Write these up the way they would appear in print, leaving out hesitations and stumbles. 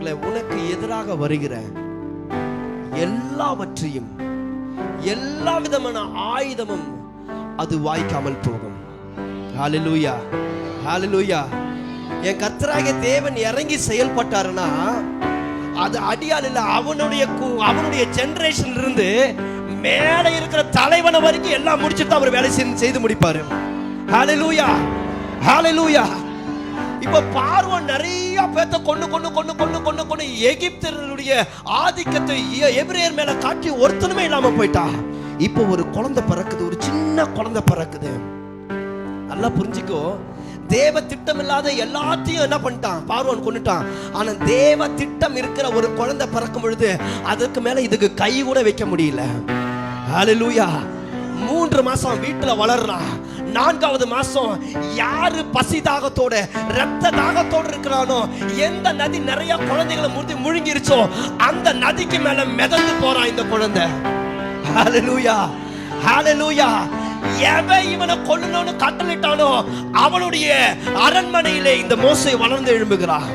நாட்கள்ல உனக்கு எதிராக வருகிற எல்லாவற்றையும், எல்லா விதமான ஆயுதமும் அது வாய்க்காமல் போகும். ஹல்லேலூயா, ஹல்லேலூயா. என் கர்த்தராகிய தேவன் இறங்கி செயல்பட்டாருன்னா அது அடியால் இல்ல, அவனுடைய ஜெனரேஷன்ல இருந்து மேல இருக்கிற தலைவன வரைக்கும் எல்லாம் முடிச்சுட்டு அவர் வேலை செய்து முடிப்பாரு. ஹல்லேலூயா, ஹல்லேலூயா. இப்ப பார்வோன் நிறைய பேத்த கொண்டு எகிப்தியர்களுடைய ஆதிக்கத்தை எபிரேயர் மேல காட்டி ஒருத்தனுமே இல்லாம போயிட்டா. இப்போ ஒரு குழந்தை பிறக்குது, ஒரு சின்ன குழந்தை பிறக்குது. நல்லா புரிஞ்சுக்கோ, தேவ திட்டம் இல்லாத எல்லாத்தையும் என்ன பண்ணிட்டான், பார்வோன் கொண்டுட்டான். ஆனா தேவ திட்டம் இருக்கிற ஒரு குழந்தை பிறக்கும் பொழுது அதுக்கு மேல இதுக்கு கை கூட வைக்க முடியல. ஹல்லேலூயா. 3 மாசம் வீட்டுல வளர்றான். 4வது மாசம் யாரு பசி தாகத்தோட ரத்த தாகத்தோட இருக்கிறானோ, எந்த நதி நிறைய குழந்தைகளை முழுங்கிருச்சோ அந்த நதிக்கு மேல மிதந்து போறான் இந்த குழந்தை. ஹல்லேலூயா, ஹல்லேலூயா. எவன் இவனை கொல்லணும்னு கட்டளையிட்டானோ அவனுடைய அரண்மனையிலே இந்த மோசே வளர்ந்து எழும்புகிறான்.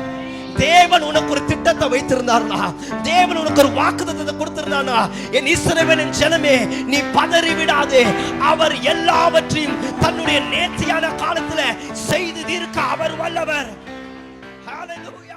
தேவன் உனக்கு ஒரு திட்டத்தை வைத்திருந்தார்னா, தேவன் உனக்கு ஒரு வாக்குத்தத்தத்தை கொடுத்திருந்தானா, என் இஸ்ரவேலின் ஜனமே நீ பதறி விடாதே. அவர் எல்லாவற்றையும் தன்னுடைய நேர்த்தியான காலத்துல செய்து தீர்க்க அவர் வல்லவர். ஹல்லேலூயா.